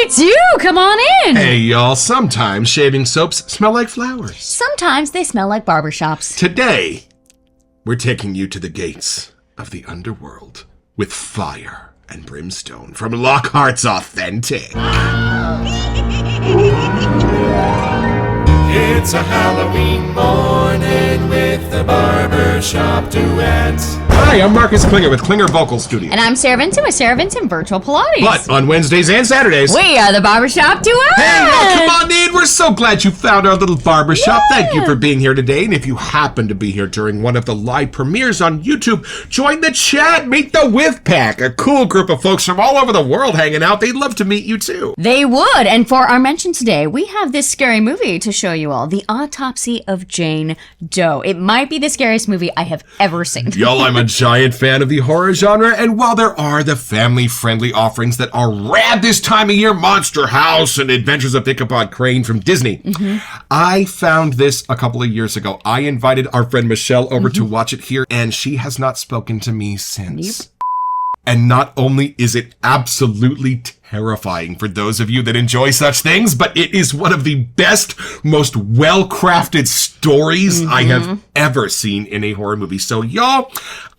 It's you! Come on in! Hey, y'all. Sometimes shaving soaps smell like flowers. Sometimes they smell like barbershops. Today, we're taking you to the gates of the underworld with fire and brimstone from Lockhart's Authentic. It's a Halloween morning with the Barbershop Duet. Hi, I'm Marcus Klinger with Klinger Vocal Studio. And I'm Sarah Vincent with Sarah Vincent Virtual Pilates. But on Wednesdays and Saturdays, we are the Barbershop Duet! hey, y'all, come on in. We're so glad you found our little barbershop. Yeah. Thank you for being here today. And if you happen to be here during one of the live premieres on YouTube, join the chat. Meet the With Pack, a cool group of folks from all over the world hanging out. They'd love to meet you, too. They would. And for our mention today, we have this scary movie to show you all. The Autopsy of Jane Doe. It might be the scariest movie I have ever seen. Y'all, I'm a giant fan of the horror genre, and while there are the family-friendly offerings that are rad this time of year, Monster House and Adventures of Ichabod Crane from Disney, I found this a couple of years ago. I invited our friend Michelle over to watch it here, and she has not spoken to me since. Yep. And not only is it absolutely terrifying for those of you that enjoy such things, but it is one of the best, most well-crafted stories I have ever seen in a horror movie. So y'all,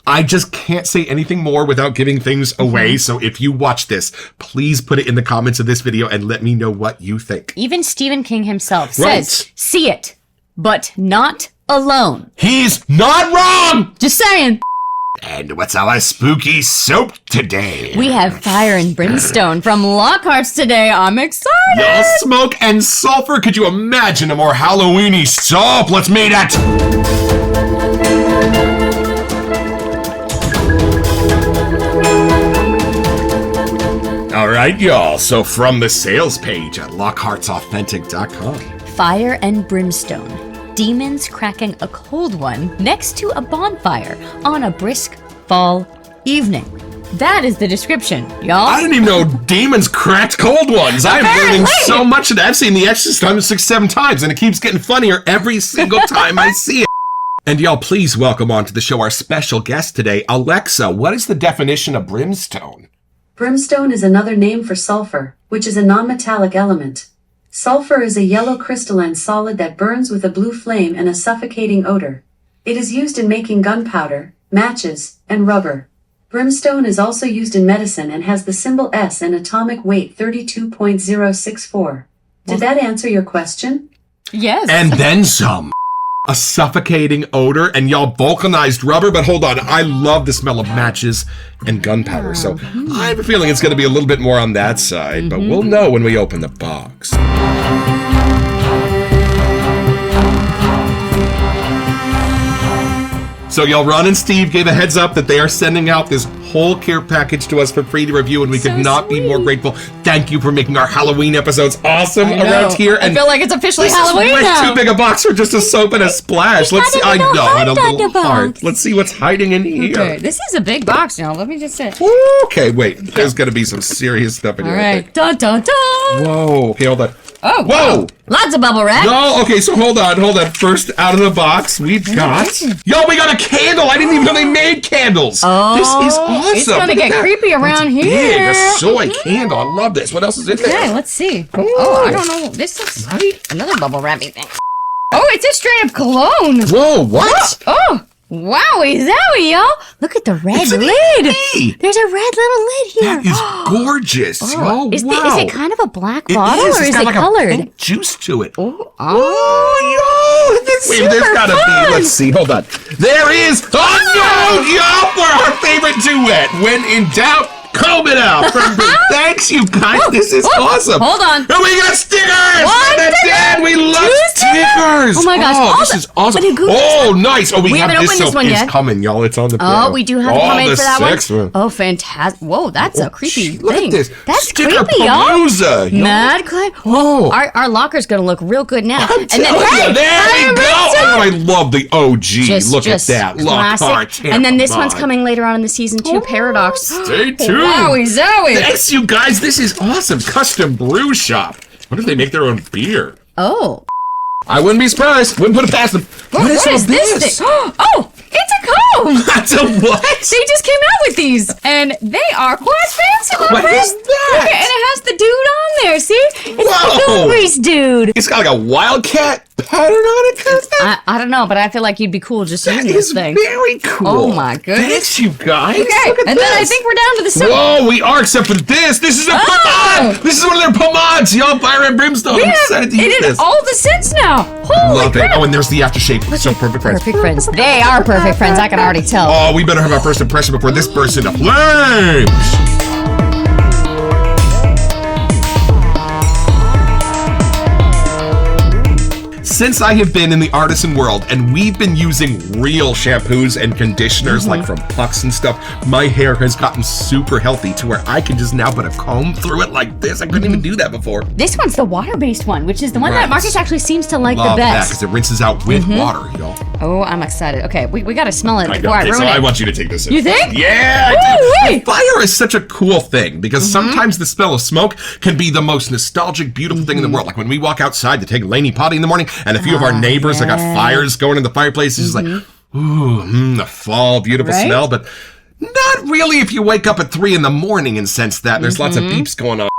I just can't say anything more without giving things away. So if you watch this, please put it in the comments of this video and let me know what you think. Even Stephen King himself says, see it, but not alone. He's not wrong! Just saying. And what's our spooky soap today? We have Fire and Brimstone from Lockhart's today. I'm excited. Y'all, smoke and sulfur. Could you imagine a more Halloween-y soap? Let's meet it. All right, y'all. So from the sales page at Lockhart'sAuthentic.com. Fire and Brimstone. Demons cracking a cold one next to a bonfire on a brisk fall evening. That is the description, y'all. I didn't even know demons cracked cold ones. I'm learning so much of that. I've seen The Exorcist 6-7 times, and it keeps getting funnier every single time I see it. And y'all, please welcome onto the show our special guest today, Alexa. What is the definition of brimstone? Brimstone is another name for sulfur, which is a non-metallic element. Sulfur is a yellow crystalline solid that burns with a blue flame and a suffocating odor. It is used in making gunpowder, matches, and rubber. Brimstone is also used in medicine and has the symbol S and atomic weight 32.064. Did that answer your question? Yes. And then some. A suffocating odor, and y'all, vulcanized rubber, but hold on, I love the smell of matches and gunpowder, so I have a feeling it's going to be a little bit more on that side, but we'll know when we open the box. So y'all, Ron and Steve gave a heads up that they are sending out this whole care package to us for free to review, and we could not be more grateful. Thank you for making our Halloween episodes awesome around here. And I feel like it's officially Halloween now. now. Too big a box for just a soap and a splash. Let's see. I know, and a little heart. Let's see what's hiding in here. Okay, this is a big box now. Let me just say. Okay, wait. There's going to be some serious stuff in here. All right. Dun, dun, dun. Whoa. Okay, hold on. Oh, whoa! Wow. Lots of bubble wrap. No, okay, so hold on. First, out of the box, we've got... Yo, we got a candle! I didn't even know they made candles! Oh, this is awesome! It's gonna get creepy around here. Big, a soy candle. I love this. What else is in there? Okay, let's see. Oh, I don't know. This is another bubble wrappy thing. Oh, it's a straight up cologne. Whoa, what? Oh, wowie zowie, y'all. Look at the red lid. There's a red little lid here. That is gorgeous. Oh, is wow. it kind of a black bottle or is it like colored? A juice to it. Oh, Wait, there's gotta be. Let's see. Hold on. There is. Oh no, y'all, for our favorite duet. When in doubt, comb it out. Thanks, you guys. This is awesome. Hold on. And we got stickers. We love stickers. Oh my gosh. This is awesome. Oh, nice. Oh, we haven't have opened this one yet. It's coming, y'all. It's on the Oh, we do have a comment for that one. Oh, fantastic. Whoa, that's a creepy Look thing. at this. That's Sticker creepy, y'all. palooza, Mad clay. Whoa. Our locker's gonna look real good now. And then, there we go. Oh, I love the OG. Look at that. Lockhart. And then this one's coming later on in the season 2, Paradox. Stay tuned. Wowie zowie. Thanks, you guys. This is awesome. Custom brew shop. What if they make their own beer? Oh. I wouldn't be surprised. Wouldn't put it past them. What is this thing? Oh, It's a comb. That's a what? They just came out with these, and they are quite fancy. What is that? Okay, and it has the dude on there. See, it's Whoa. the Googries dude. It's got like a wildcat pattern on it. I don't know, but I feel like you'd be cool just That using this is thing. very cool. Oh my goodness. Thanks, you guys. Okay, Look at and then I this. think we're down to the soap. Whoa, we are, except for this. This is a pomade. This is one of their pomades. Y'all, Fire and Brimstone. I'm excited to use It this. is all the scents now. Holy Love crap. it. Oh, and there's the aftershave. So perfect friends. Perfect friends. They are perfect friends. I can already tell. Oh, we better have our first impression before this bursts into flames. Since I have been in the artisan world and we've been using real shampoos and conditioners like from Pucks and stuff, my hair has gotten super healthy to where I can just now put a comb through it like this. I couldn't even do that before. This one's the water-based one, which is the one Right. that Marcus actually seems to like Love the that best. because it rinses out with water, y'all. Oh, I'm excited. Okay, we got to smell it I before I got this, ruin so I it. want you to take this in. You think? Yeah, I do. Woo-wee. Fire is such a cool thing because sometimes the smell of smoke can be the most nostalgic, beautiful thing in the world. Like when we walk outside to take Laney potty in the morning, and a few of our neighbors that got fires going in the fireplace, it's just like, ooh, the fall, beautiful Right? smell. But not really if you wake up at 3 in the morning and sense that. There's lots of beeps going on.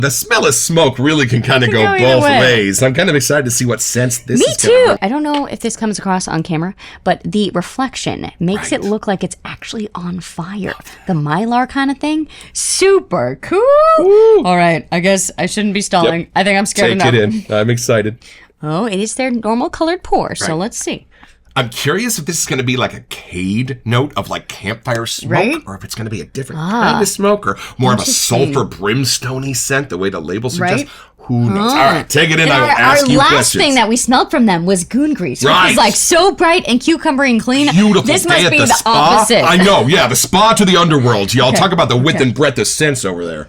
The smell of smoke really can kind of go go either both way. ways. I'm kind of excited to see what scents this Me is gonna too. bring. I don't know if this comes across on camera, but the reflection makes it look like it's actually on fire. The Mylar kind of thing. Super cool. All right. I guess I shouldn't be stalling. Yep. I think I'm scared Take enough. it in. I'm excited. Oh, it is their normal colored pour. So Right. let's see. I'm curious if this is going to be like a cade note of like campfire smoke, Right? or if it's going to be a different kind of smoke, or more of a Interesting. sulfur brimstone-y scent, the way the label suggests. Right? Who knows? All right, take it in. And I will our ask you last questions. thing that we smelled from them was goon grease, which Right. was like so bright and cucumbery and clean. Beautiful This day must at be the the spa. opposite. I know, yeah, the spa to the underworld. Y'all Okay. talk about the width and breadth of scents over there.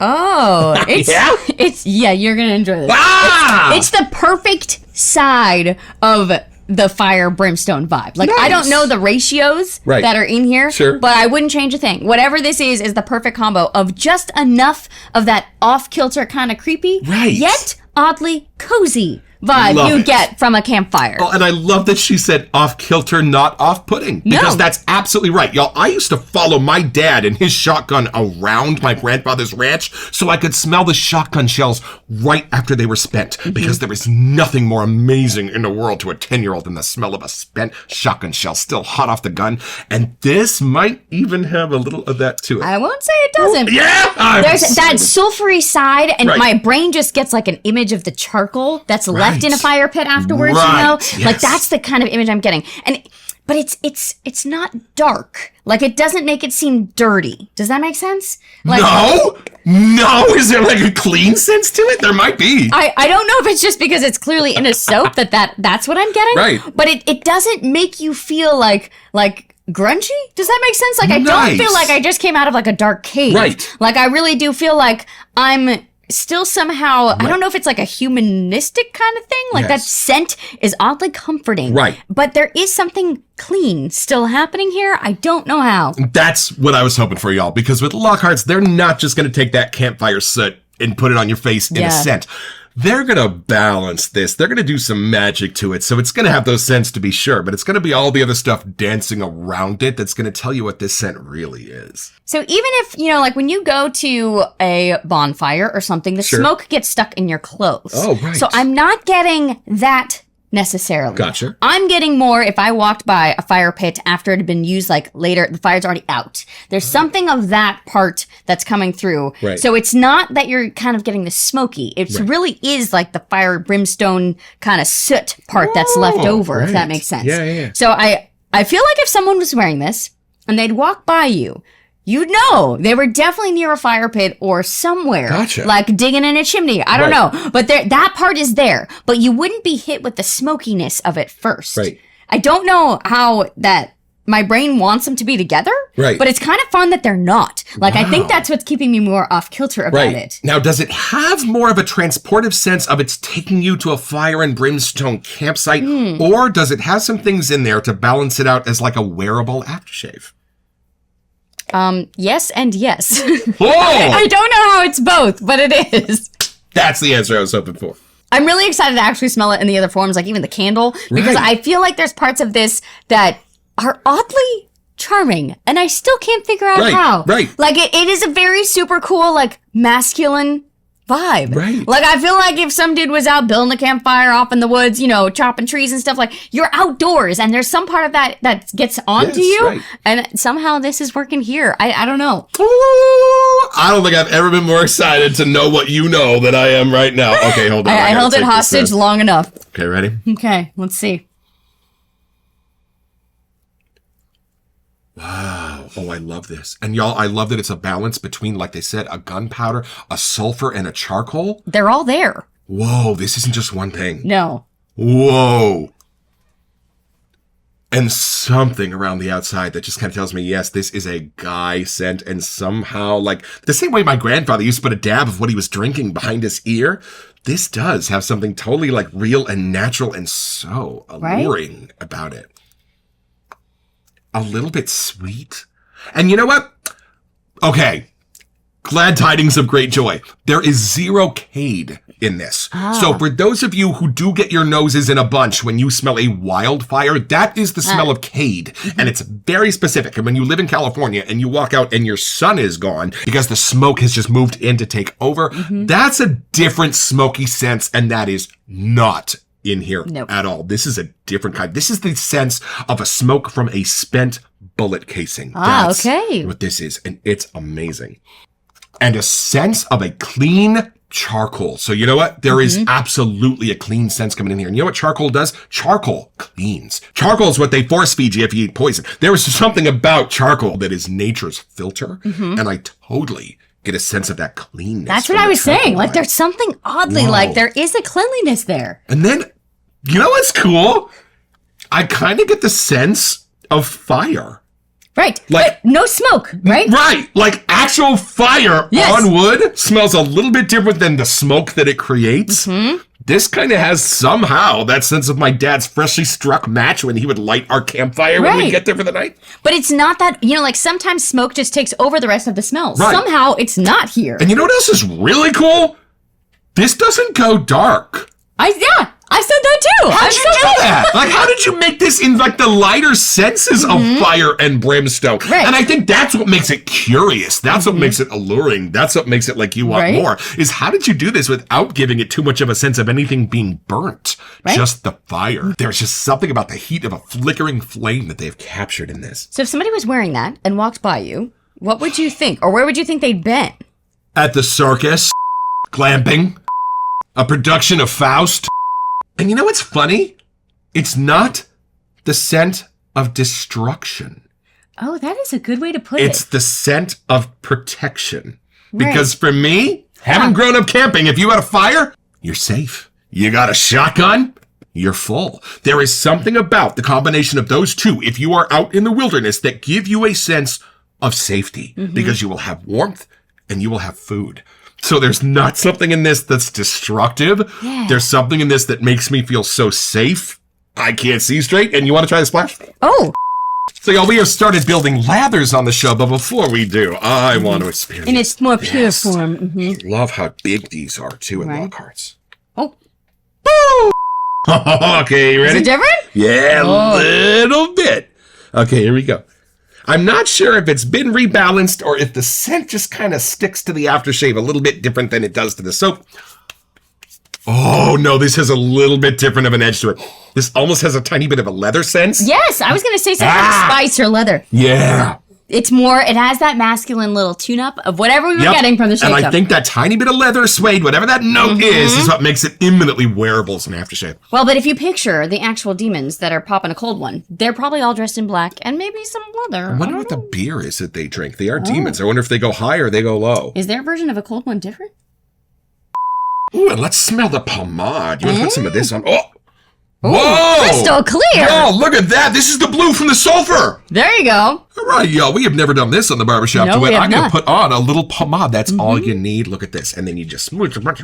Oh, it's Yeah? you're gonna enjoy this. Ah! It's the perfect side of the fire brimstone vibe. Like I don't Nice. know the ratios Right. that are in here, Sure. but I wouldn't change a thing. Whatever this is the perfect combo of just enough of that off kilter kind of creepy, Right. yet oddly cozy vibe Love you it. get from a campfire. Oh, and I love that she said off-kilter, not off-putting. Because No. that's absolutely right. Y'all, I used to follow my dad and his shotgun around my grandfather's ranch so I could smell the shotgun shells right after they were spent. Because there is nothing more amazing in the world to a 10-year-old than the smell of a spent shotgun shell still hot off the gun. And this might even have a little of that to it. I won't say it doesn't. Yeah! I'm There's that excited. sulfury side, and Right. my brain just gets like an image of the charcoal that's left in a Right. fire pit afterwards. You Right, know, like yes. that's the kind of image I'm getting. But it's not dark. Like it doesn't make it seem dirty. Does that make sense? Like, No! Is there like a clean sense to it? There might be. I don't know if it's just because it's clearly in a soap that's what I'm getting. Right. But it doesn't make you feel like grungy. Does that make sense? Like I don't feel Nice. like I just came out of like a dark cave. Right. Like I really do feel like I'm still somehow, I don't know if it's like a humanistic kind of thing. Like that Yes. scent is oddly comforting. Right. But there is something clean still happening here. I don't know how. That's what I was hoping for, y'all. Because with Lockhart's, they're not just going to take that campfire soot and put it on your face in a Yeah. scent. They're going to balance this. They're going to do some magic to it. So it's going to have those scents to be sure, but it's going to be all the other stuff dancing around it that's going to tell you what this scent really is. So even if, like when you go to a bonfire or something, the Sure. smoke gets stuck in your clothes. Oh, right. So I'm not getting that necessarily. Gotcha. I'm getting more if I walked by a fire pit after it had been used like later, the fire's already out. There's something of that part that's coming through. Right. So it's not that you're kind of getting the smoky. It really is like the fire brimstone kind of soot part that's left over, if that right. makes sense. Yeah. So I feel like if someone was wearing this and they'd walk by you, you'd know they were definitely near a fire pit or somewhere. Gotcha. Like digging in a chimney. I don't Right. know. But that part is there. But you wouldn't be hit with the smokiness of it first. Right. I don't know how that my brain wants them to be together. Right. But it's kind of fun that they're not. Like I think Wow. that's what's keeping me more off kilter about Right. it. Now, does it have more of a transportive sense of it's taking you to a fire and brimstone campsite, or does it have some things in there to balance it out as like a wearable aftershave? Yes and yes. Oh! I don't know how it's both, but it is. That's the answer I was hoping for. I'm really excited to actually smell it in the other forms, like even the candle, because I feel like there's parts of this that are oddly charming, and I still can't figure out how. Right. Like it is a very super cool, like masculine vibe. Right. Like I feel like if some dude was out building a campfire off in the woods, you know, chopping trees and stuff, like you're outdoors, and there's some part of that that gets onto you, and somehow this is working here. I don't know. I don't think I've ever been more excited to know what you know than I am right now. Okay, hold on. I held it hostage long enough. Okay, ready? Okay, let's see. Wow. Oh, I love this. And y'all, I love that it's a balance between, like they said, a gunpowder, a sulfur, and a charcoal. They're all there. Whoa, this isn't just one thing. No. Whoa. And something around the outside that just kind of tells me, yes, this is a guy scent. And somehow, like, the same way my grandfather used to put a dab of what he was drinking behind his ear, this does have something totally, like, real and natural and so alluring about it. A little bit sweet. And you know what? Okay. Glad tidings of great joy. There is 0 cade in this. So for those of you who do get your noses in a bunch when you smell a wildfire, that is the smell of cade. And it's very specific. And when you live in California and you walk out and your sun is gone because the smoke has just moved in to take over, that's a different smoky sense, and that is not in here at all. This is a different kind. This is the sense of a smoke from a spent bullet casing. That's what this is, and it's amazing. And a sense of a clean charcoal. So you know what? There is absolutely a clean sense coming in here. And you know what charcoal does? Charcoal cleans. Charcoal is what they force feed you if you eat poison. There is something about charcoal that is nature's filter, and I totally get a sense of that cleanness. That's what I was saying. Like there's something oddly like there is a cleanliness there. And then, you know what's cool? I kind of get the sense of fire. Right. Like, but no smoke, right? Right. Like actual fire on wood smells a little bit different than the smoke that it creates. This kind of has somehow that sense of my dad's freshly struck match when he would light our campfire when we get there for the night. But it's not that, you know, like sometimes smoke just takes over the rest of the smells. Somehow it's not here. And you know what else is really cool? This doesn't go dark. I said that too. How'd you do that? Like, how did you make this in like the lighter senses of fire and brimstone? Right. And I think that's what makes it curious. That's what makes it alluring. That's what makes it like you want more. Is how did you do this without giving it too much of a sense of anything being burnt? Just the fire. There's just something about the heat of a flickering flame that they've captured in this. So if somebody was wearing that and walked by you, what would you think? Or where would you think they'd been? At the circus, glamping, a production of Faust. And you know what's funny? It's not the scent of destruction. Oh, that is a good way to put it. It's the scent of protection. Because for me, having grown up camping, if you had a fire, you're safe. You got a shotgun, you're full. There is something about the combination of those two, if you are out in the wilderness, that give you a sense of safety. Because you will have warmth and you will have food. So there's not something in this that's destructive. There's something in this that makes me feel so safe. I can't see straight. And you want to try the splash? Oh. So y'all, we have started building lathers on the show, but before we do, I want to experience in its more pure form. Love how big these are, too, in Lockhart's. Oh. Okay, you ready? Is it different? Yeah, a little bit. Okay, here we go. I'm not sure if it's been rebalanced or if the scent just kind of sticks to the aftershave a little bit different than it does to the soap. Oh, no, this has a little bit different of an edge to it. This almost has a tiny bit of a leather sense. Yes, I was going to say something like spice or leather. Yeah. It's more, it has that masculine little tune-up of whatever we were getting from the shave. And I think that tiny bit of leather, suede, whatever that note is what makes it imminently wearable as an aftershave. Well, but if you picture the actual demons that are popping a cold one, they're probably all dressed in black and maybe some leather. I wonder what the beer is that they drink. They are demons. I wonder if they go high or they go low. Is their version of a cold one different? Ooh, and let's smell the pomade. You want to put some of this on? Oh! Ooh, whoa! Crystal clear! Oh, look at that! This is the blue from the sulfur! There you go. All right, y'all. We have never done this on the Barbershop Duet. I'm going to put on a little pomade. That's all you need. Look at this. And then you just smooch a bunch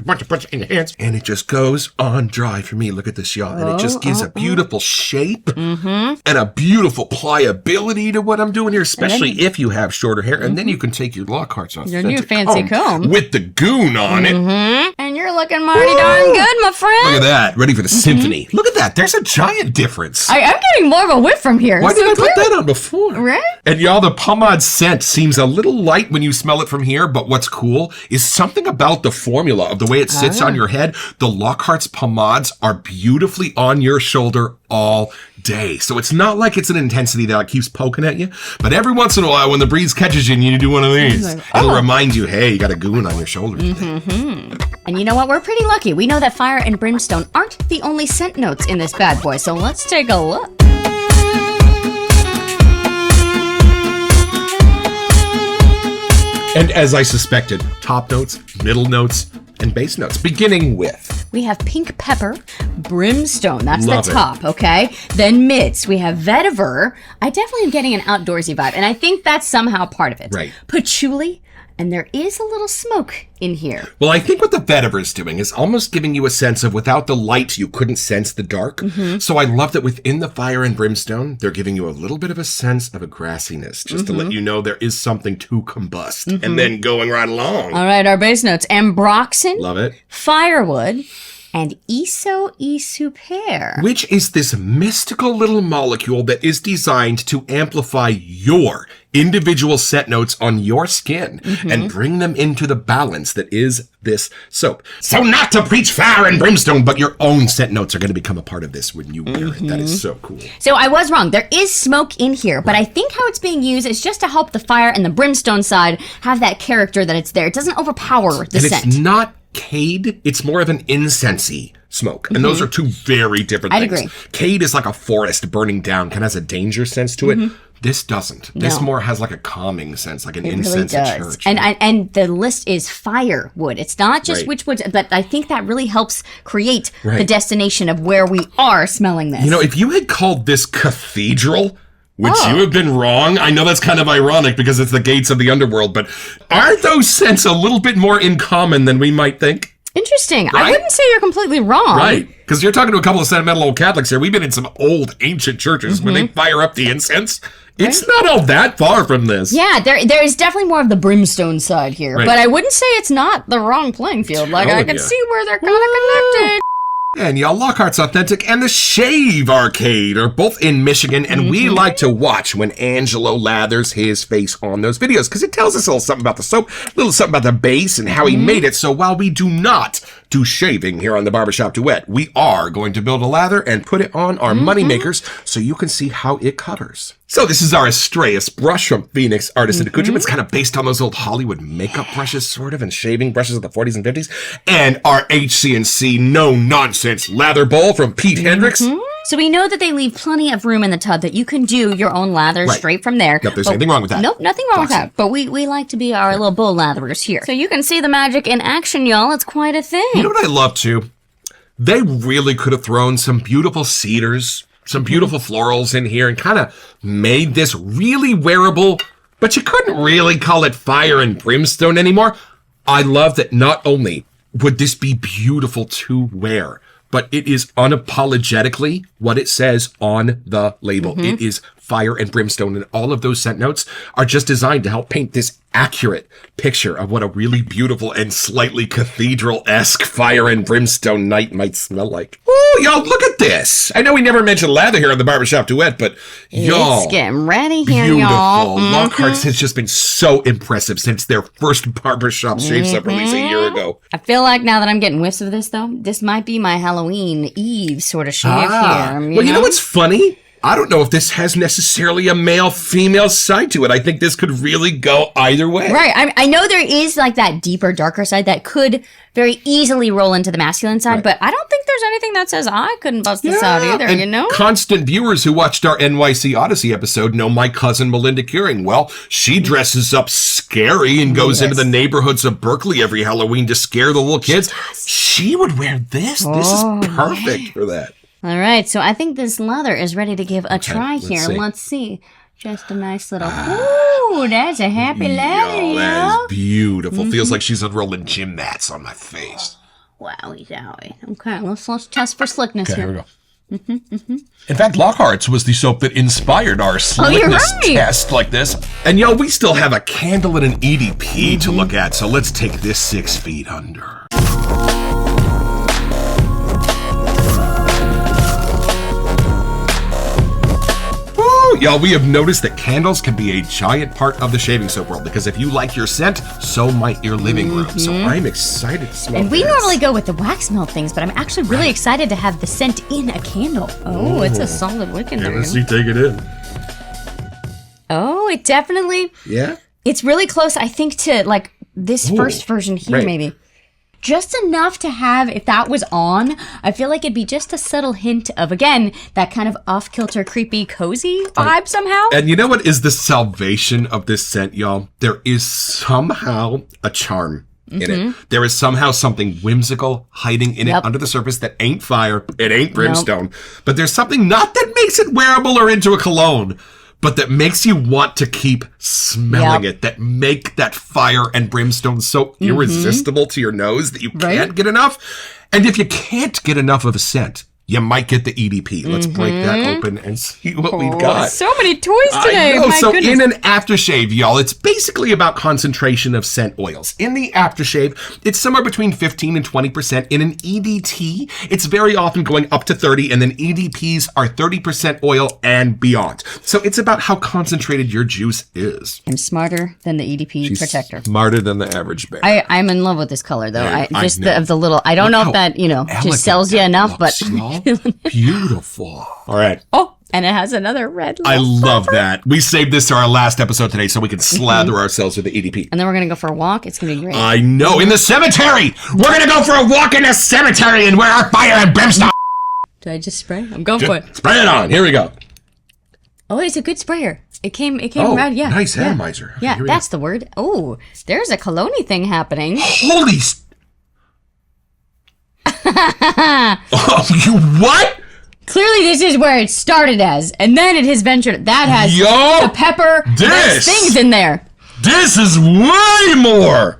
in your hands. And it just goes on dry for me. Look at this, y'all. And it just gives a beautiful shape and a beautiful pliability to what I'm doing here, especially if you have shorter hair. And then you can take your Lockhart's off. Your new fancy comb. With the goon on it. And you're You're looking mighty darn good, my friend. Look at that. Ready for the symphony. Look at that. There's a giant difference. I'm getting more of a whiff from here. Why did I put that on before? Right? And y'all, the pomade scent seems a little light when you smell it from here, but what's cool is something about the formula of the way it sits on your head. The Lockhart's pomades are beautifully on your shoulder all day. So it's not like it's an intensity that keeps poking at you, but every once in a while when the breeze catches you and you need to do one of these, it'll remind you, hey, you got a goon on your shoulder. And you know what? We're pretty lucky. We know that fire and brimstone aren't the only scent notes in this bad boy, so let's take a look. And as I suspected, top notes, middle notes, and bass notes, beginning with... We have pink pepper, brimstone, that's Love the top, okay? Then midst, we have vetiver. I definitely am getting an outdoorsy vibe, and I think that's somehow part of it. Right. Patchouli, and there is a little smoke in here. Well, I think what the vetiver is doing is almost giving you a sense of without the light, you couldn't sense the dark. So I love that within the fire and brimstone, they're giving you a little bit of a sense of a grassiness, just to let you know there is something to combust. And then going right along. All right, our base notes. Ambroxan, Love it. firewood, and iso-isoper. Which is this mystical little molecule that is designed to amplify your individual scent notes on your skin and bring them into the balance that is this soap. So not to preach fire and brimstone, but your own scent notes are going to become a part of this when you wear it. That is so cool. So I was wrong. There is smoke in here, but I think how it's being used is just to help the fire and the brimstone side have that character that it's there. It doesn't overpower the And scent. it's not cade, it's more of an incensey smoke. And those are two very different I'd things. agree. Cade is like a forest burning down, kind of has a danger sense to it. This doesn't. This No. more has like a calming sense, like an It really incense at does. church. And the list is firewood. It's not just Right. which woods, but I think that really helps create the Right. destination of where we are smelling this. You know, if you had called this cathedral, would you have been wrong? I know that's kind of ironic because it's the gates of the underworld, but are those scents a little bit more in common than we might think? Interesting. I Right? wouldn't say you're completely wrong. Right. Because you're talking to a couple of sentimental old Catholics here. We've been in some old ancient churches when they fire up the incense. It's not all that far from this. Yeah, there is definitely more of the brimstone side here, Right. but I wouldn't say it's not the wrong playing field. Like, I Telling can ya. see where they're kind of connected. And y'all, Lockhart's Authentic and the Shave Arcade are both in Michigan, and we like to watch when Angelo lathers his face on those videos because it tells us a little something about the soap, a little something about the base and how he made it. So while we do not do shaving here on the Barbershop Duet, we are going to build a lather and put it on our money makers so you can see how it covers. So this is our Astraeus brush from Phoenix Artisan Accoutrement. It's kind of based on those old Hollywood makeup brushes, sort of, and shaving brushes of the 40s and 50s. And our HC&C no-nonsense lather bowl from Pete Hendricks. So we know that they leave plenty of room in the tub that you can do your own lather Right. straight from there. Nope, there's But- anything wrong with that. Nope, nothing wrong with Awesome. that. But we like to be our little bowl latherers here. So you can see the magic in action, y'all. It's quite a thing. You know what I love too? They really could have thrown some beautiful cedars, some beautiful florals in here and kind of made this really wearable, but you couldn't really call it fire and brimstone anymore. I love that not only would this be beautiful to wear, but it is unapologetically what it says on the label. It is fire and brimstone, and all of those scent notes are just designed to help paint this accurate picture of what a really beautiful and slightly cathedral-esque fire and brimstone night might smell like. Ooh, y'all, look at this. I know we never mentioned lather here on the Barbershop Duet, but y'all, It's getting ready here, beautiful. y'all. Lockhart's has just been so impressive since their first Barbershop Shave Sub release a year ago. I feel like now that I'm getting whiffs of this, though, this might be my Halloween Eve sort of shave here. Well, you know what's funny? I don't know if this has necessarily a male-female side to it. I think this could really go either way. Right. I know there is like that deeper, darker side that could very easily roll into the masculine side, but I don't think there's anything that says I couldn't bust this out either, and you know? constant viewers who watched our NYC Odyssey episode know my cousin Melinda Curing. Well, she dresses up scary and goes into the neighborhoods of Berkeley every Halloween to scare the little kids. She would wear this. This is perfect for that. All right, so I think this leather is ready to give a try let's here. see. Let's see. Just a nice little... Ooh, that's a happy leather, Yo, that y'all. is beautiful. Feels like she's unrolling gym mats on my face. Wowie zowie. Okay, let's test for slickness Okay, here. here we go. In fact, Lockhart's was the soap that inspired our you're slickness right. test like this. And yo, we still have a candle and an EDP to look at, so let's take this 6 feet under. Y'all, we have noticed that candles can be a giant part of the shaving soap world because if you like your scent, so might your living room. So I'm excited to smell And we this. normally go with the wax melt things, but I'm actually really excited to have the scent in a candle. Oh, it's a solid wick in there. Let's see, take it in. Oh, it definitely... Yeah? It's really close, I think, to like this first version here, right. maybe. Just enough to have, if that was on, I feel like it'd be just a subtle hint of, again, that kind of off-kilter, creepy, cozy vibe somehow. And you know what is the salvation of this scent, y'all? There is somehow a charm in it. There is somehow something whimsical hiding in it under the surface that ain't fire, it ain't brimstone. But there's something not that makes it wearable or into a cologne, but that makes you want to keep smelling it, that make that fire and brimstone so irresistible to your nose that you can't get enough. And if you can't get enough of a scent, you might get the EDP. Let's break that open and see what we've got. So many toys today. I know. My So goodness. in an aftershave, y'all, it's basically about concentration of scent oils. In the aftershave, it's somewhere between 15 and 20%. In an EDT, it's very often going up to 30, and then EDPs are 30% oil and beyond. So it's about how concentrated your juice is. I'm smarter than the EDP protector. Smarter than the average bear. I'm in love with this color, though. Yeah, I just know. of the little. I don't know Look if that how just sells you elegant that enough, but looks, y'all. Beautiful. All right. oh, and it has another red. I little love fluffer. that. We saved this to our last episode today so we can slather ourselves with the EDP. And then we're gonna go for a walk. It's gonna be great. I know. In the cemetery! We're gonna go for a walk in the cemetery and wear our fire and brimstone! Do I just spray? I'm going for it. Spray it on. Here we go. Oh, it's a good sprayer. It came Oh, around. Yeah. nice yeah. atomizer. Okay, Yeah, here we that's the word. Oh, there's a cologne thing happening. Holy... Oh, you what? Clearly, this is where it started as, and then it has ventured. That has Yo, the pepper. There's this. things in there. This is way more!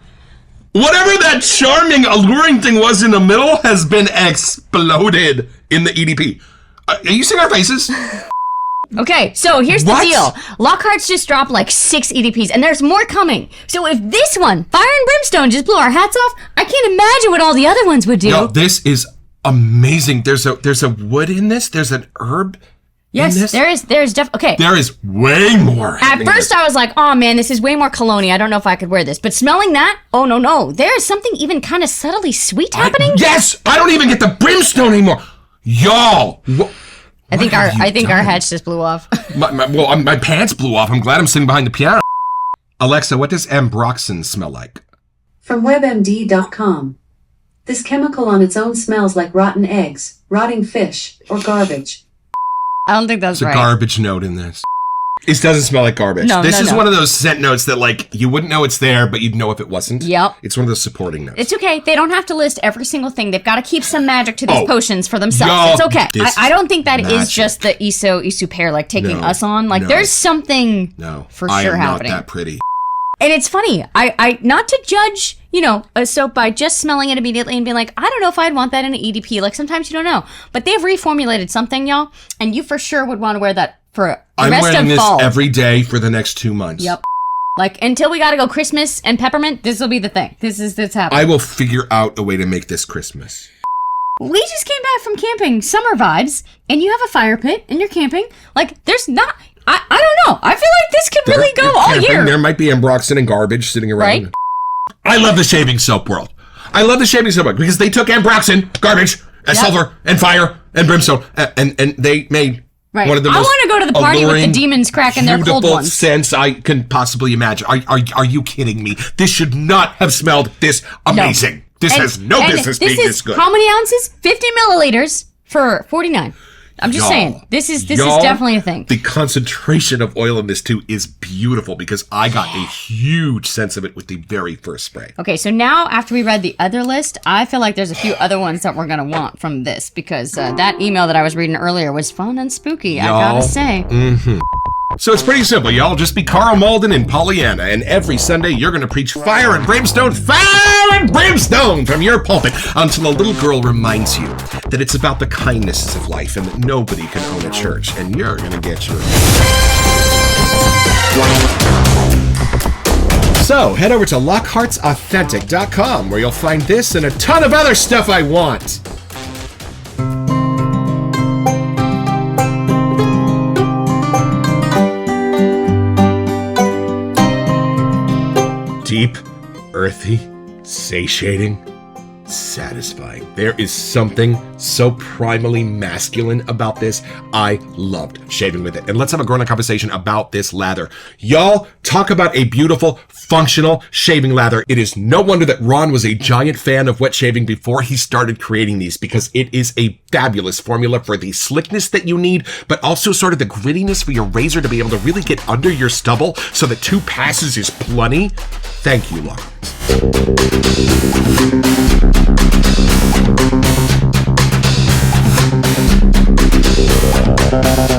Whatever that charming, alluring thing was in the middle has been exploded in the EDP. Are you seeing our faces? Okay, so here's the What? deal. Lockhart's just dropped like 6 EDPs, and there's more coming. So if this one, Fire and Brimstone, just blew our hats off, I can't imagine what all the other ones would do. No, this is amazing. There's a wood in this. There's an herb in this. Yes, there's definitely. Okay. There is way more. At happening in first, this. I was like, oh man, this is way more cologne. I don't know if I could wear this. But smelling that, oh no. There is something even kind of subtly sweet happening. Yes, I don't even get the brimstone anymore. Y'all. I think our hats just blew off. My pants blew off. I'm glad I'm sitting behind the piano. Alexa, what does ambroxan smell like? From WebMD.com. This chemical on its own smells like rotten eggs, rotting fish, or garbage. I don't think that's There's right. a garbage note in this. It doesn't smell like garbage. No, this no, is no. one of those scent notes that, like, you wouldn't know it's there, but you'd know if it wasn't. Yep. It's one of those supporting notes. It's okay. They don't have to list every single thing. They've got to keep some magic to these Oh, potions for themselves. y'all, It's okay. this I don't think that is magic. just the Isu pair like taking No, us on. Like no. there's something No, for I sure am happening. not that pretty. And it's funny. I not to judge, a soap by just smelling it immediately and being like, I don't know if I'd want that in an EDP. Like sometimes you don't know. But they've reformulated something, y'all, and you for sure would want to wear that for the I'm rest wearing of this fall. every day for the next 2 months. Yep. Like until we gotta go Christmas and peppermint, this will be the thing. This happening. I will figure out a way to make this Christmas. We just came back from camping, summer vibes, and you have a fire pit and you're camping. Like there's not I don't know. I feel like this could really go They're all camping. year. There might be ambroxan and garbage sitting around. Right? I love the shaving soap world. I love the shaving soap world because they took ambroxan, garbage, and sulfur, and fire, and brimstone, and they made Right. one of the I most want to go to the party with the alluring, demons cracking their cold beautiful ones. scents I can possibly imagine. Are you kidding me? This should not have smelled this amazing. This has no business being this good. How many ounces? 50 milliliters for $49. I'm just saying. This is definitely a thing. The concentration of oil in this too is beautiful because I got a huge sense of it with the very first spray. Okay, so now after we read the other list, I feel like there's a few other ones that we're going to want from this because that email that I was reading earlier was fun and spooky, I gotta say. So it's pretty simple, y'all. Just be Carl Malden and Pollyanna, and every Sunday you're going to preach fire and brimstone from your pulpit until a little girl reminds you that it's about the kindnesses of life and that nobody can own a church, and you're going to get your... So head over to lockhartsauthentic.com where you'll find this and a ton of other stuff I want. deep, earthy, satiating, satisfying. There is something so primally masculine about this. I loved shaving with it. And let's have a grown-up conversation about this lather. Y'all, talk about a beautiful, functional shaving lather. It is no wonder that Ron was a giant fan of wet shaving before he started creating these, because it is a fabulous formula for the slickness that you need, but also sort of the grittiness for your razor to be able to really get under your stubble so that 2 passes is plenty. Thank you, Lockhart.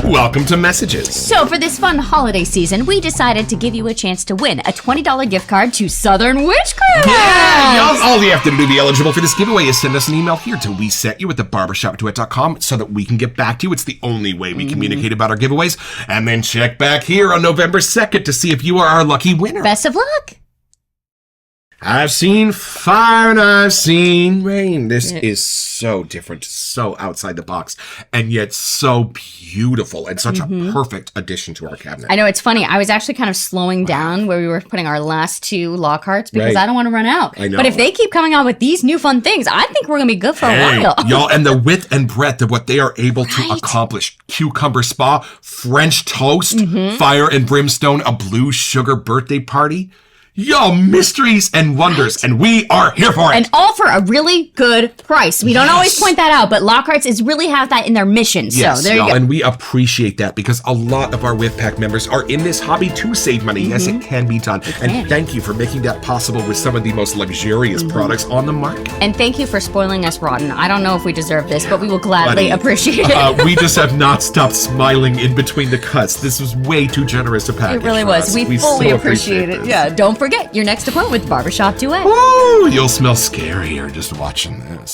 Welcome to Messages. So for this fun holiday season, we decided to give you a chance to win a $20 gift card to Southern Witchcraft. Yeah, all you have to do to be eligible for this giveaway is send us an email here to wesetyou@thebarbershopduet.com so that we can get back to you. It's the only way we communicate about our giveaways. And then check back here on November 2nd to see if you are our lucky winner. Best of luck. I've seen fire and I've seen rain. This is so different, so outside the box, and yet so beautiful and such a perfect addition to our cabinet. I know, it's funny. I was actually kind of slowing down where we were putting our last 2 Lockharts because Right. I don't want to run out. I know. But if they keep coming out with these new fun things, I think we're going to be good for a while. Y'all, and the width and breadth of what they are able to accomplish. Cucumber spa, French toast, fire and brimstone, a blue sugar birthday party. Y'all, mysteries and wonders, and we are here for it. And all for a really good price. We don't always point that out, but Lockhart's is really have that in their mission. Yes, so there you y'all, go. and we appreciate that because a lot of our Whip Pack members are in this hobby to save money. Yes, it can be done. And thank you for making that possible with some of the most luxurious products on the market. And thank you for spoiling us rotten. I don't know if we deserve this, but we will gladly appreciate it. We just have not stopped smiling in between the cuts. This was way too generous a package. It really for was. us. We fully so appreciate it. this. Yeah, don't forget your next appointment with Barbershop Duet. Woo! You'll smell scarier just watching this.